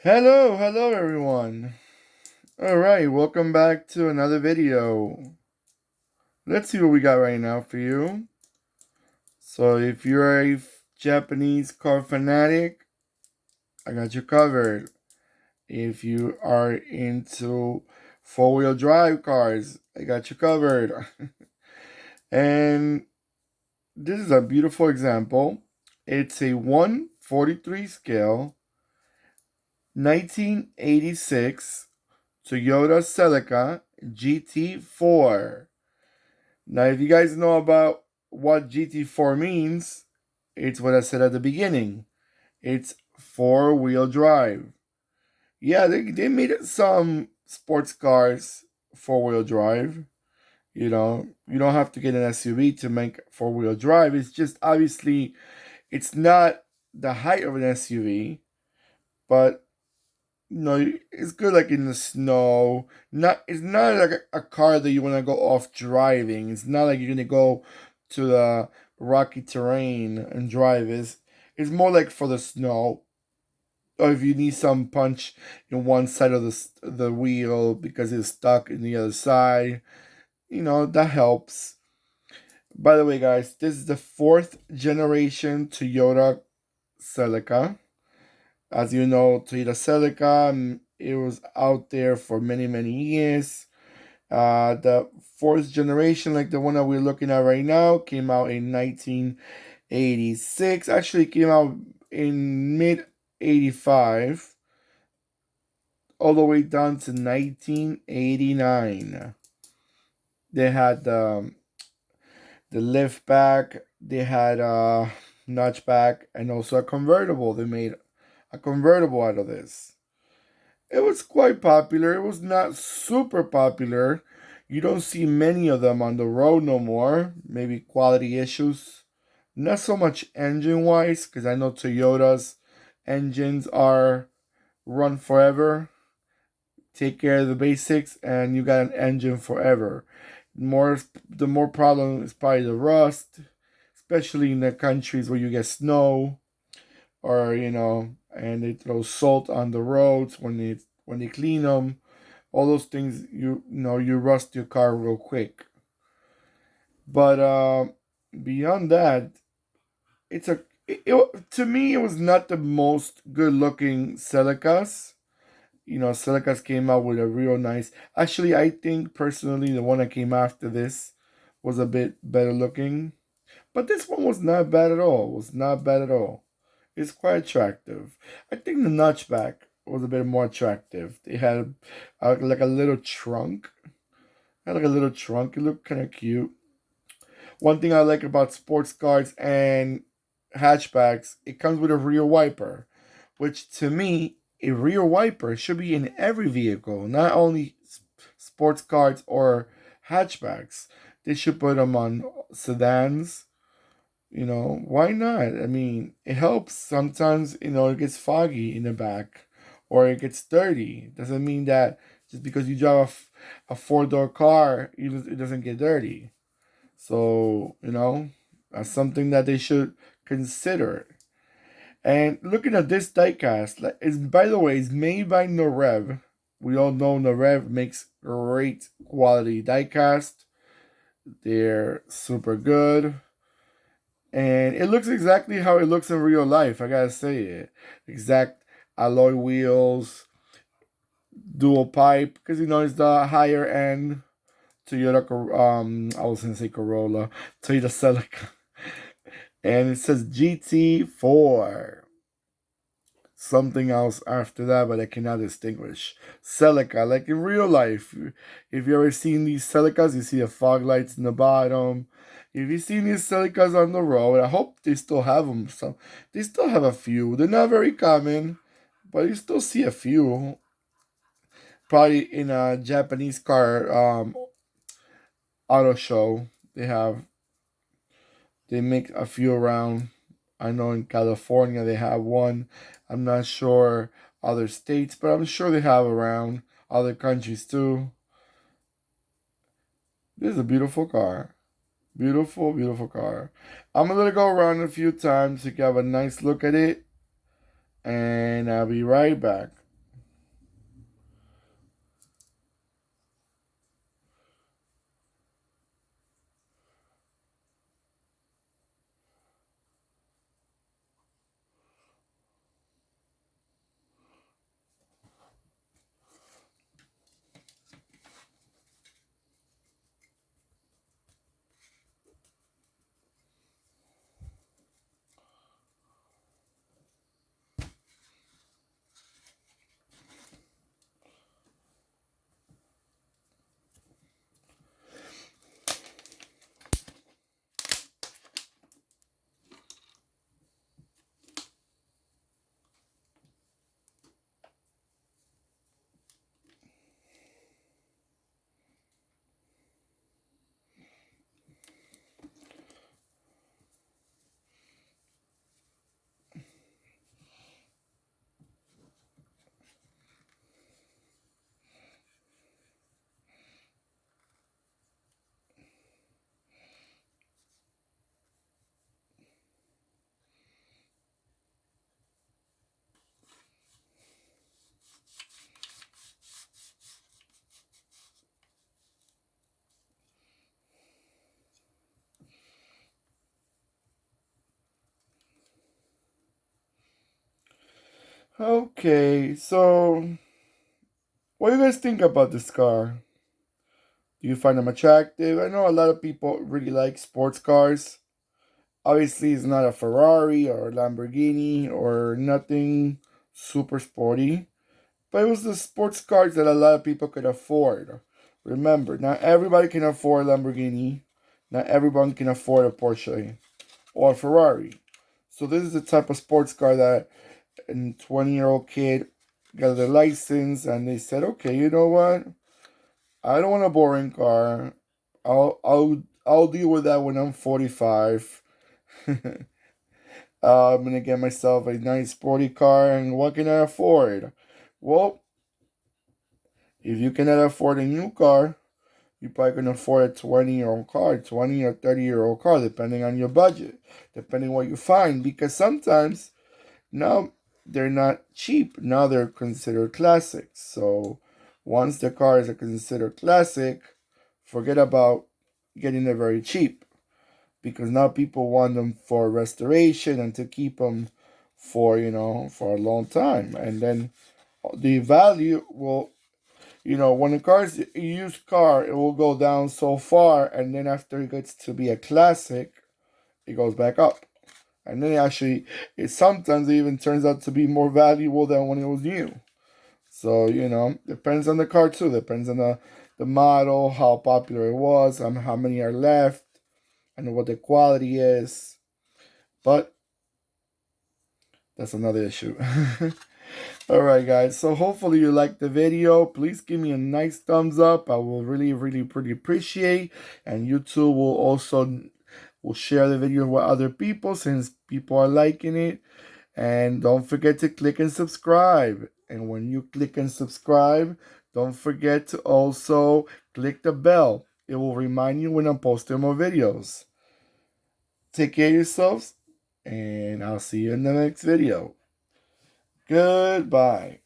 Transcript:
Hello everyone. Alright, welcome back to another video. Let's see what we got right now for you. So if you're a Japanese car fanatic, I got you covered. If you are into four-wheel drive cars, I got you covered. And this is a beautiful example. It's a 1/43 scale, 1986 Toyota Celica Gt4. Now, if you guys know about what GT4 means, it's what I said at the beginning. It's four-wheel drive. Yeah, they made some sports cars four-wheel drive. You don't have to get an SUV to make four-wheel drive. It's just obviously it's not the height of an SUV, but it's good like in the snow. It's not like a car that you want to go off driving. It's not like you're gonna go to the rocky terrain and drive. It's more like for the snow, or if you need some punch in one side of the wheel because it's stuck in the other side. That helps. By the way, guys, this is the fourth generation Toyota Celica. As you know, Toyota Celica, it was out there for many, many years. The fourth generation, like the one that we're looking at right now, came out in 1986. Actually, came out in mid 85, all the way down to 1989. They had the lift back, they had a notchback, and also a convertible. They made a convertible out of this. It was quite popular. It was not super popular. You don't see many of them on the road no more. Maybe quality issues. Not so much engine wise, because I know Toyota's engines are run forever. Take care of the basics, and you got an engine forever. The more problem is probably the rust, especially in the countries where you get snow, or and they throw salt on the roads when they clean them. All those things, you rust your car real quick. But beyond that, to me it was not the most good looking Celicas. Celicas came out with a real nice. Actually, I think personally the one that came after this was a bit better looking. But this one was not bad at all. Was not bad at all. It's quite attractive. I think the notchback was a bit more attractive. They had like a little trunk. Had like a little trunk. It looked kind of cute. One thing I like about sports cars and hatchbacks, it comes with a rear wiper, which to me, a rear wiper should be in every vehicle, not only sports cars or hatchbacks. They should put them on sedans. Why not? I mean, it helps. Sometimes, it gets foggy in the back or it gets dirty. Doesn't mean that just because you drive a four-door car, it doesn't get dirty. So, that's something that they should consider. And looking at this diecast, by the way, it's made by Norev. We all know Norev makes great quality diecast. They're super good. And it looks exactly how it looks in real life, I gotta say it. Exact alloy wheels, dual pipe, because it's the higher end Toyota, I was gonna say Corolla, Toyota Celica. And it says GT4. Something else after that, but I cannot distinguish. Celica, like in real life. If you ever seen these Celicas, you see the fog lights in the bottom. If you've seen these Celicas on the road, I hope they still have them. They still have a few. They're not very common, but you still see a few. Probably in a Japanese car auto show, they make a few around. I know in California they have one. I'm not sure other states, but I'm sure they have around other countries too. This is a beautiful car. Beautiful, beautiful car. I'm gonna let it go around a few times so you can have a nice look at it. And I'll be right back. Okay, so what do you guys think about this car? Do you find them attractive? I know a lot of people really like sports cars. Obviously, it's not a Ferrari or a Lamborghini or nothing super sporty, but it was the sports cars that a lot of people could afford. Remember, not everybody can afford a Lamborghini. Not everyone can afford a Porsche or a Ferrari. So this is the type of sports car that a 20-year-old kid got their license and they said, okay, you know what? I don't want a boring car. I'll deal with that when I'm 45. I'm gonna get myself a nice sporty car, and what can I afford? Well, if you cannot afford a new car, you probably can afford a 20-year-old car, 20 or 30-year-old car, depending on your budget, depending what you find. Because sometimes now they're not cheap. Now they're considered classics. So once the cars are considered classic, forget about getting it very cheap, because now people want them for restoration and to keep them for for a long time, and then the value will, when the car is a used car, it will go down so far, and then after it gets to be a classic, it goes back up, and then actually it sometimes even turns out to be more valuable than when it was new. So depends on the car too, depends on the model, how popular it was, how many are left, and what the quality is. But that's another issue. All right, guys. So hopefully you liked the video. Please give me a nice thumbs up. I will really, really, pretty appreciate. And YouTube will share the video with other people since people are liking it. And don't forget to click and subscribe. And when you click and subscribe, don't forget to also click the bell. It will remind you when I'm posting more videos. Take care of yourselves, and I'll see you in the next video. Goodbye.